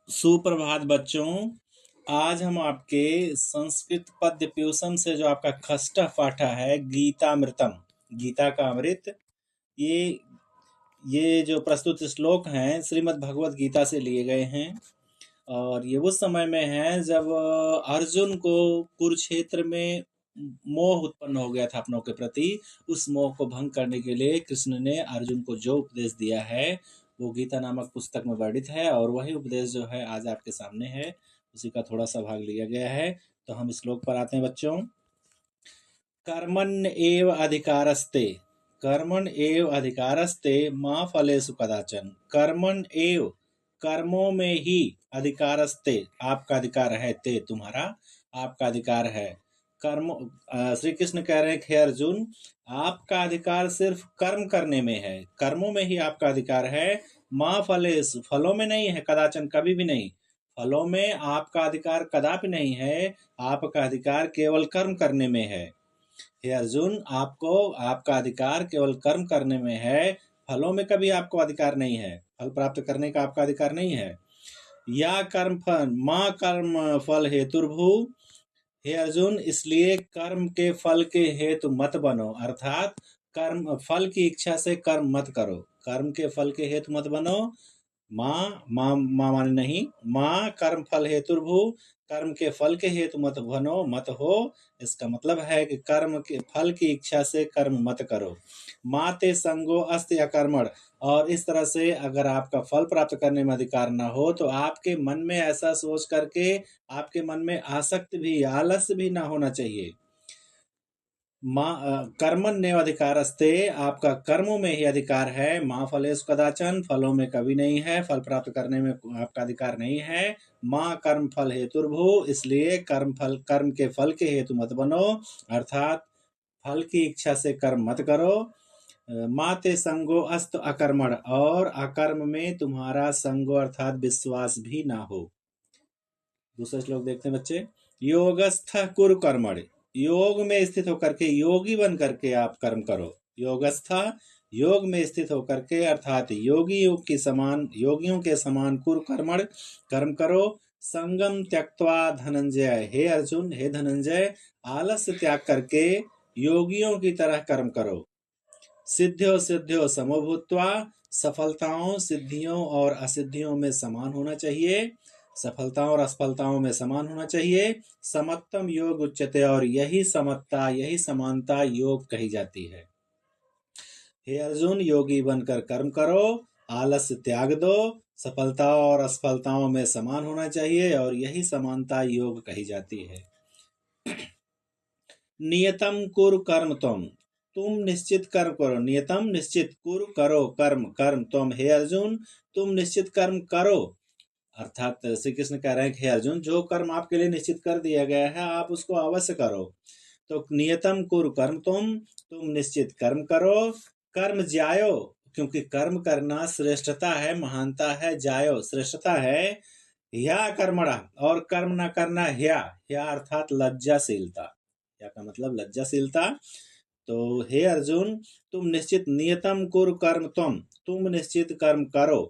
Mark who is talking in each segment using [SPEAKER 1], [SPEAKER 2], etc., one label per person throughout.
[SPEAKER 1] सुप्रभात बच्चों। आज हम आपके संस्कृत पद्य प्यूसम से जो आपका खष्टः पाठा है गीतामृतम, गीता का अमृत, ये जो प्रस्तुत श्लोक हैं श्रीमद् भगवत गीता से लिए गए हैं। और ये उस समय में है जब अर्जुन को कुरुक्षेत्र में मोह उत्पन्न हो गया था अपनों के प्रति। उस मोह को भंग करने के लिए कृष्ण ने अर्जुन को जो उपदेश दिया है वो गीता नामक पुस्तक में वर्णित है, और वही उपदेश जो है आज आपके सामने है, उसी का थोड़ा सा भाग लिया गया है। तो हम श्लोक पर आते हैं बच्चों। कर्मण्य एव अधिकारस्ते, कर्मण एव अधिकारस्ते माँ फलेषु कदाचन। कर्मण एव, कर्मों में ही, अधिकारस्ते, आपका अधिकार है, ते तुम्हारा, आपका अधिकार है। कर्म, श्री कृष्ण कह रहे हैं हे अर्जुन, आपका अधिकार सिर्फ कर्म करने में है, कर्मों में ही आपका अधिकार है। माँ फलेषु, फलों में नहीं है, कदाचन, कभी भी नहीं। फलों में आपका अधिकार कदापि नहीं है, आपका अधिकार केवल कर्म करने में है। हे अर्जुन, आपको आपका अधिकार केवल कर्म करने में है, फलों में कभी आपको अधिकार नहीं है, फल प्राप्त करने का आपका अधिकार नहीं है। या कर्म फल, माँ कर्म फल हेतुर्भु, हे अर्जुन, इसलिए कर्म के फल के हेतु मत बनो, अर्थात कर्म फल की इच्छा से कर्म मत करो, कर्म के फल के हेतु मत बनो। माँ माँ माँ माने नहीं, माँ कर्म फल हेतुर्भु, कर्म के फल के हेतु मत बनो, मत हो। इसका मतलब है कि कर्म के फल की इच्छा से कर्म मत करो। माते संगो अस्ति अकर्मण, और इस तरह से अगर आपका फल प्राप्त करने में अधिकार ना हो तो आपके मन में ऐसा सोच करके आपके मन में आसक्ति भी, आलस्य भी ना होना चाहिए। कर्मण्येव अधिकारस्ते, आपका कर्मों में ही अधिकार है। माँ फलेषु कदाचन, फलों में कभी नहीं है, फल प्राप्त करने में आपका अधिकार नहीं है। माँ कर्म फल हेतुर्भु, इसलिए कर्म के फल के हेतु मत बनो, अर्थात फल की इच्छा से कर्म मत करो। माते संगो अस्त अकर्मण, और अकर्म में तुम्हारा संगो अर्थात विश्वास भी ना हो। दूसरा श्लोक देखते हैं बच्चे। योगस्थ कुरु कर्मण, योग में स्थित होकर के, योगी बन करके आप कर्म करो। योगस्थ, योग में स्थित होकर के, अर्थात योगियों के समान कुरु कर्मण, कर्म करो। संगम त्यक्त्वा धनंजय, हे अर्जुन, हे धनंजय, आलस्य त्याग करके योगियों की तरह कर्म करो। सिद्धियों सिद्धियों समभूत्वा, सफलताओं, सिद्धियों और असिद्धियों में समान होना चाहिए, सफलताओं और असफलताओं में समान होना चाहिए। समत्तम योग उच्यते, और यही समता, यही समानता योग कही जाती है। हे अर्जुन, योगी बनकर कर्म करो, आलस्य त्याग दो, सफलताओं और असफलताओं में समान होना चाहिए, और यही समानता योग कही जाती है। नियतम कुरु कर्म तुम निश्चित कर्म करो। नियतम निश्चित, कुरु करो, कर्म कर्म, तुम हे अर्जुन तुम निश्चित कर्म करो, अर्थात श्री कृष्ण कह रहे हैं हे अर्जुन, जो कर्म आपके लिए निश्चित कर दिया गया है आप उसको अवश्य करो। तो नियतम कुरु कर्म तुम निश्चित कर्म करो। कर्म ज्यायो, क्योंकि कर्म करना श्रेष्ठता है, महानता है, जायो श्रेष्ठता है। ह्या कर्मणा, और कर्म न करना, ह्या अर्थात लज्जाशीलता, ह्या का मतलब लज्जाशीलता। तो हे अर्जुन, तुम निश्चित, नियतम कुरु कर्म तुम निश्चित कर्म करो।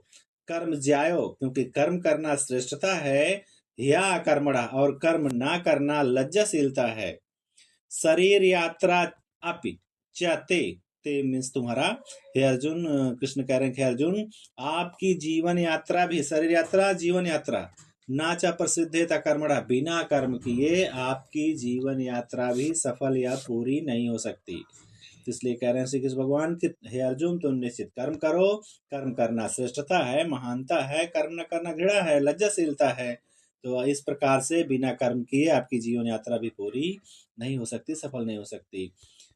[SPEAKER 1] कर्म ज्यायो, क्योंकि कर्म करना श्रेष्ठता है, या कर्मणा, और कर्म ना करना लज्जाशीलता है। शरीर यात्रा अपि चते, ते मीन्स तुम्हारा, हे अर्जुन, कृष्ण कह रहे हैं हे अर्जुन, आपकी जीवन यात्रा भी, शरीर यात्रा, जीवन यात्रा, नाचा प्रसिद्धेता कर्मणा, बिना कर्म किए आपकी जीवन यात्रा भी सफल या पूरी नहीं हो सकती। इसलिए कह रहे हैं श्री कृष्ण भगवान कि हे अर्जुन, तुम निश्चित कर्म करो। कर्म करना श्रेष्ठता है, महानता है, कर्म न करना घृणा है, लज्जाशीलता है। तो इस प्रकार से बिना कर्म किए आपकी जीवन यात्रा भी पूरी नहीं हो सकती, सफल नहीं हो सकती।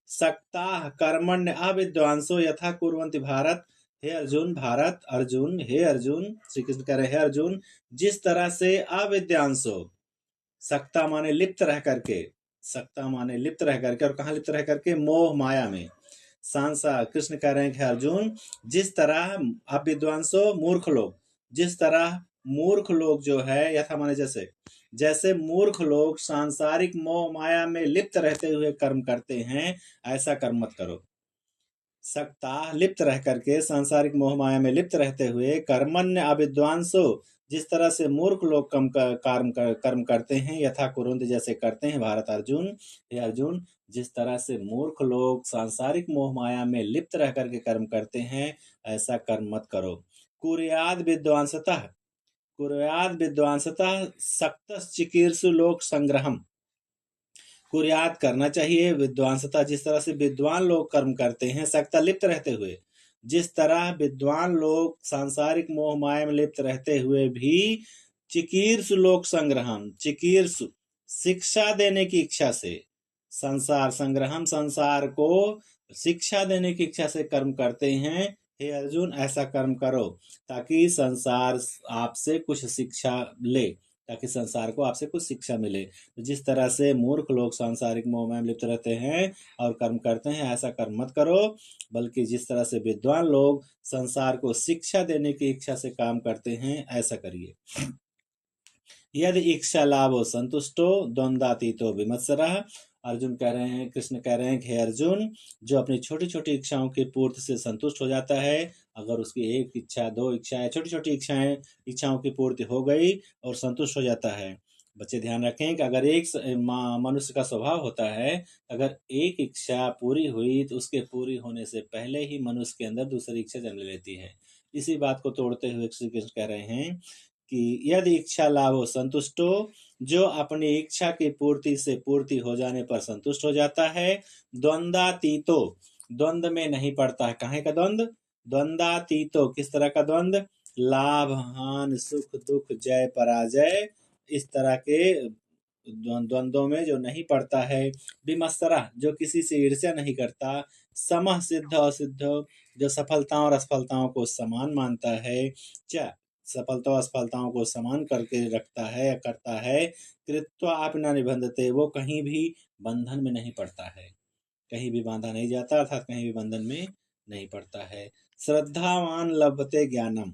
[SPEAKER 1] सक्ता कर्मण्य अविद्वांसो यथा कुर्वन्ति भारत, हे अर्जुन, भारत, अर्जुन, हे अर्जुन, श्री कृष्ण कह रहे हैं अर्जुन, जिस तरह से अविद्यांसो, सक्ता माने लिप्त रह करके, सक्ता माने लिप्त रह करके, और कहाँ लिप्त रह करके, मोह माया में। सांसा, कृष्ण कह रहे हैं कि अर्जुन, जिस तरह अविद्वांसो, मूर्ख लोग, जिस तरह मूर्ख लोग जो है, यथा माने जैसे, जैसे मूर्ख लोग सांसारिक मोह माया में लिप्त रहते हुए कर्म करते हैं, ऐसा कर्म मत करो। सक्ता लिप्त रह करके, सांसारिक मोह माया में लिप्त रहते हुए, कर्मण्य अविद्वांसो, जिस तरह से मूर्ख लोग कर्म करते हैं, यथा कुरुंद जैसे करते हैं। भारत अर्जुन, हे अर्जुन, जिस तरह से मूर्ख लोग सांसारिक मोह माया में लिप्त रह करके कर्म करते हैं, ऐसा कर्म मत करो। कुर्याद विद्वांसतः, कुर्याद विद्वांसतः सक्तस् चिकीर्षु लोक संग्रहम, कुर्याद करना चाहिए विद्वांसता, जिस तरह से विद्वान लोग कर्म करते हैं, सक्ता लिप्त रहते हुए, जिस तरह विद्वान लोग सांसारिक मोह माया में लिप्त रहते हुए भी चिकीर्षु लोक संग्रहम, चिकीर्षु शिक्षा देने की इच्छा से, संसार संग्रहम संसार को शिक्षा देने की इच्छा से कर्म करते हैं। हे अर्जुन, ऐसा कर्म करो ताकि संसार आपसे कुछ शिक्षा ले, ताकि संसार को आपसे कुछ शिक्षा मिले। तो जिस तरह से मूर्ख लोग सांसारिक मोह में लिप्त रहते हैं और कर्म करते हैं, ऐसा कर्म मत करो, बल्कि जिस तरह से विद्वान लोग संसार को शिक्षा देने की इच्छा से काम करते हैं, ऐसा करिए। यदि इच्छा लाभो संतुष्टो द्वंद्वातीतो विमत्सरः, अर्जुन कह रहे हैं, कृष्ण कह रहे हैं कि हे अर्जुन, जो अपनी छोटी छोटी इच्छाओं की पूर्ति से संतुष्ट हो जाता है, अगर उसकी एक इच्छा, दो इच्छाएं, छोटी छोटी इच्छाओं की पूर्ति हो गई और संतुष्ट हो जाता है। बच्चे ध्यान रखें कि अगर एक मनुष्य का स्वभाव होता है, अगर एक इच्छा पूरी हुई तो उसके पूरी होने से पहले ही मनुष्य के अंदर दूसरी इच्छा जन्म लेती है। इसी बात को तोड़ते हुए श्री कृष्ण कह रहे हैं कि यदि इच्छा लाभो संतुष्टो, जो अपनी इच्छा की पूर्ति से पूर्ति हो जाने पर संतुष्ट हो जाता है, द्वंद्वातीतो, द्वंद्व में नहीं पड़ता है। कहाँ का द्वंद्व? द्वंद्वातीतो, किस तरह का द्वंद्व? लाभ हान, सुख दुख, जय पराजय, इस तरह के द्वंद्वों में जो नहीं पड़ता है। विमत्सरा, जो किसी से ईर्ष्या नहीं करता। समः सिद्ध असिद्ध, जो सफलताओं और असफलताओं को समान मानता है। च, सफलता और असफलताओं को समान करके रखता है या करता है। कृत्वा आप न निबंधते, वो कहीं भी बंधन में नहीं पड़ता है, कहीं भी बांधा नहीं जाता, अर्थात कहीं भी बंधन में नहीं पड़ता है। श्रद्धावान लभते ज्ञानम,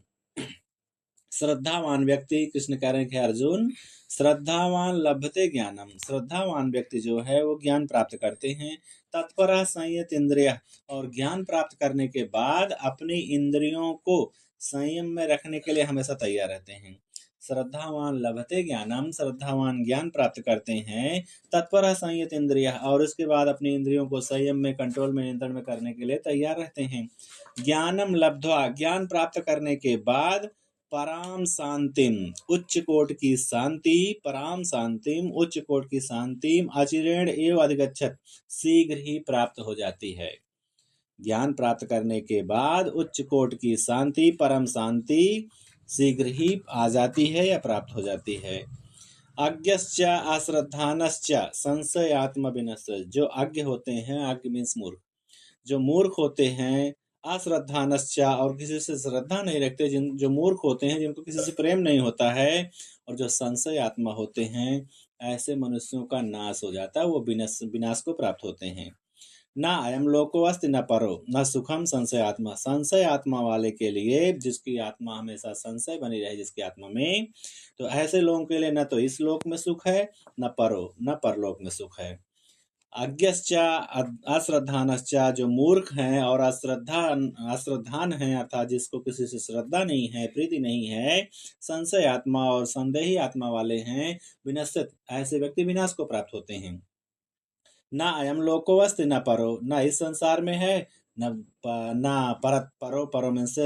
[SPEAKER 1] श्रद्धावान व्यक्ति, कृष्ण कह रहे हैं कि अर्जुन, श्रद्धावान लभते ज्ञानम, श्रद्धावान व्यक्ति जो है वो ज्ञान प्राप्त करते हैं। तत्परः संयत इंद्रिय, और ज्ञान प्राप्त करने के बाद अपनी इंद्रियों को संयम में रखने के लिए हमेशा तैयार रहते हैं। श्रद्धावान लभते ज्ञानम, श्रद्धावान ज्ञान प्राप्त करते हैं। तत्परः संयत इंद्रिय, और उसके बाद अपनी इंद्रियों को संयम में, कंट्रोल में, नियंत्रण में करने के लिए तैयार रहते हैं। ज्ञानम लब्ध्वा, ज्ञान प्राप्त करने के बाद पराम शांतिम, उच्च कोट की शांति, पराम शांतिम, उच्च कोट की शांतिम, अचिरेण एव अधिगच्छत, शीघ्र ही प्राप्त हो जाती है। ज्ञान प्राप्त करने के बाद उच्च कोट की शांति, परम शांति शीघ्र ही आ जाती है या प्राप्त हो जाती है। अज्ञश्च अश्रद्धानश्च संशयात्म विनश्च, जो अज्ञ होते हैं, अज्ञ मीन्स मूर्ख, जो मूर्ख होते हैं, अश्रद्धानश्च, और किसी से श्रद्धा नहीं रखते, जो मूर्ख होते हैं, जिनको किसी से प्रेम नहीं होता है, और जो संशय आत्मा होते हैं, ऐसे मनुष्यों का नाश हो जाता है, वो विनाश को प्राप्त होते हैं। न अयम लोको अस्ति न परो न सुखम संशय आत्मा, संशय आत्मा वाले के लिए, जिसकी आत्मा हमेशा संशय बनी रहे जिसकी आत्मा में, तो ऐसे लोगों के लिए न तो इस लोक में सुख है, न परो, न परलोक में सुख है। अज्ञश्च अश्रद्धानश्च, जो मूर्ख हैं और अश्रद्धान हैं, अर्थात जिसको किसी से श्रद्धा नहीं है, प्रीति नहीं है, संशय आत्मा और संदेही आत्मा वाले हैं, विनश्यत, ऐसे व्यक्ति विनाश को प्राप्त होते हैं। न अयम लोको अस्ति न परो, न इस संसार में है, न परो, परो में से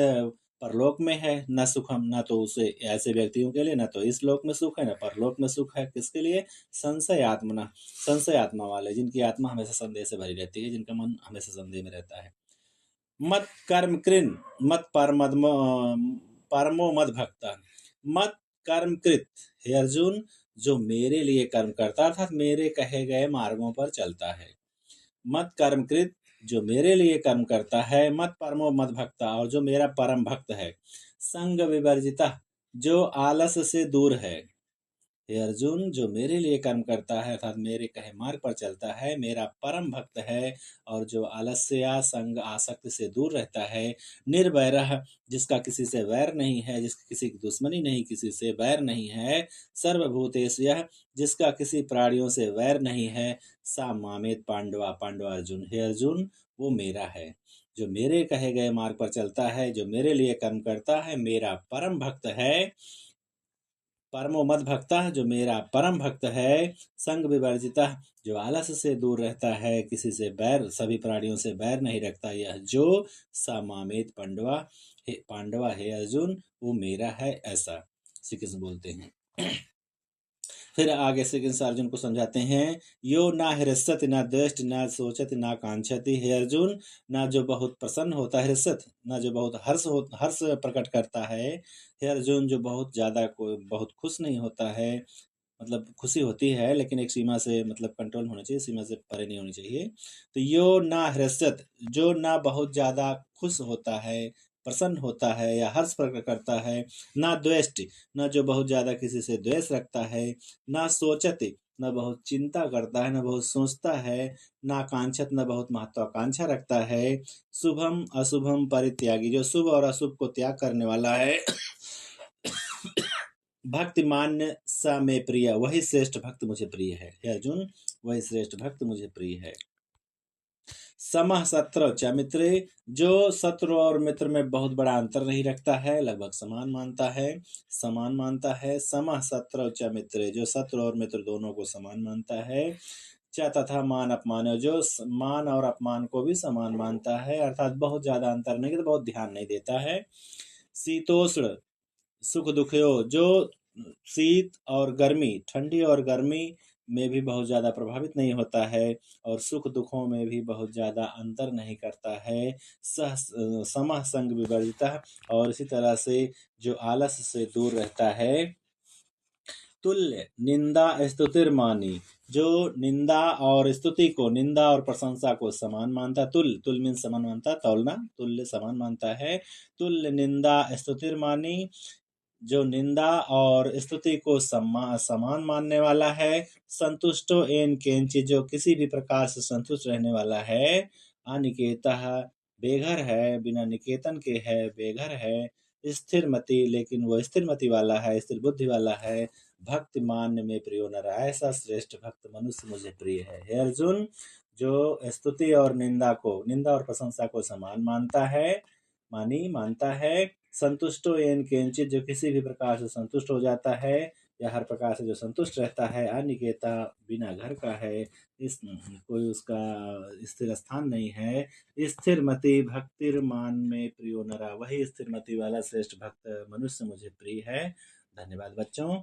[SPEAKER 1] परलोक में है, न सुखम, न तो उसे, ऐसे व्यक्तियों के लिए न तो इस लोक में सुख है, न परलोक में सुख है। किसके लिए? संशय आत्मा, संशय आत्मा वाले, जिनकी आत्मा हमेशा संदेह से भरी रहती है, जिनका मन हमेशा संदेह में रहता है। मत कर्म कृन मत परमो मत भक्ता, मत कर्म कृत, हे अर्जुन, जो मेरे लिए कर्म करता, अर्थात मेरे कहे गए मार्गों पर चलता है। मत कर्म कृत, जो मेरे लिए कर्म करता है। मत परमो मत भक्ता, और जो मेरा परम भक्त है। संग विवर्जिता, जो आलस से दूर है। हे अर्जुन, जो मेरे लिए कर्म करता है, अर्थात मेरे कहे मार्ग पर चलता है, मेरा परम भक्त है, और जो आलस्य, संग, आसक्ति से दूर रहता है। निर्वैरः, जिसका किसी से वैर नहीं है, जिसकी किसी की दुश्मनी नहीं, किसी से वैर नहीं है। सर्वभूतेषु यः, जिसका किसी प्राणियों से वैर नहीं है। सा मामेत पांडवा, पांडव अर्जुन, हे अर्जुन, वो मेरा है। जो मेरे कहे गए मार्ग पर चलता है, जो मेरे लिए कर्म करता है, मेरा परम भक्त है। परमो मद भक्ता, जो मेरा परम भक्त है। संग विवर्जिता, जो आलस से दूर रहता है, किसी से बैर, सभी प्राणियों से बैर नहीं रखता, यह जो समामेत पांडवा हे अर्जुन, वो मेरा है, ऐसा श्री कृष्ण बोलते हैं। फिर आगे श्री कृष्ण अर्जुन को समझाते हैं, यो ना हृष्यति ना द्वेष्ट ना सोचति ना कांक्षति, हे अर्जुन, ना जो बहुत प्रसन्न होता है, हृष्यत ना जो बहुत हर्ष प्रकट करता है, हे अर्जुन, जो बहुत ज्यादा कोई बहुत खुश नहीं होता है, मतलब खुशी होती है लेकिन एक सीमा से, मतलब कंट्रोल होना चाहिए, सीमा से परे नहीं होनी चाहिए। तो यो ना हृष्यत, जो ना बहुत ज्यादा खुश होता है, प्रसन्न होता है या हर्ष प्रकट करता है, ना द्वेष्टि, ना जो बहुत ज्यादा किसी से द्वेष रखता है, ना सोचते, न बहुत चिंता करता है, न बहुत सोचता है, ना कांक्षत, न बहुत महत्वाकांक्षा रखता है, शुभम अशुभम परित्यागी, जो शुभ और अशुभ को त्याग करने वाला है, भक्ति मान्य सा में प्रिय, वही श्रेष्ठ भक्त मुझे प्रिय है, हे अर्जुन, वही श्रेष्ठ भक्त मुझे प्रिय है। समः शत्रु च मित्रे, जो शत्रु और मित्र में बहुत बड़ा अंतर नहीं रखता है, लगभग समान मानता है, समान मानता है। समः शत्रु च मित्रे, जो शत्रु और मित्र दोनों को समान मानता है। च तथा मान अपमान, जो मान और अपमान को भी समान मानता है, अर्थात बहुत ज्यादा अंतर नहीं, तो बहुत ध्यान नहीं देता है। शीतोष्ण सुख दुखयो, जो शीत और गर्मी, ठंडी और गर्मी में भी बहुत ज़्यादा प्रभावित नहीं होता है, और सुख दुखों में भी बहुत ज़्यादा अंतर नहीं करता है। समः संग विवर्जितः, और इसी तरह से जो आलस से दूर रहता है। तुल्य निंदा स्तुतिर्मानी, जो निंदा और स्तुति को, निंदा और प्रशंसा को समान मानता। तुल मीन समान मानता, तौलना, तुल्य समान मानता है। तुल्य निंदा स्तुतिर्मानी, जो निंदा और स्तुति को समान मानने वाला है। संतुष्टो एन केंचि, जो किसी भी प्रकार से संतुष्ट रहने वाला है। अनिकेतः, बेघर है, बिना निकेतन के है, बेघर है। स्थिर मति, लेकिन वो स्थिर मति वाला है, स्थिर बुद्धि वाला है। भक्ति मान्य में प्रियो नर, ऐसा श्रेष्ठ भक्त मनुष्य मुझे प्रिय है। हे अर्जुन, जो स्तुति और निंदा और प्रशंसा को समान मानता है, मानता है। संतुष्टो येन केंचित, जो किसी भी प्रकार से संतुष्ट हो जाता है, या हर प्रकार से जो संतुष्ट रहता है। अनिकेता, बिना घर का है, इस कोई उसका स्थिर स्थान नहीं है। स्थिर मति भक्तिर्मान में प्रियो नरा, वही स्थिर मति वाला श्रेष्ठ भक्त मनुष्य मुझे प्रिय है। धन्यवाद बच्चों।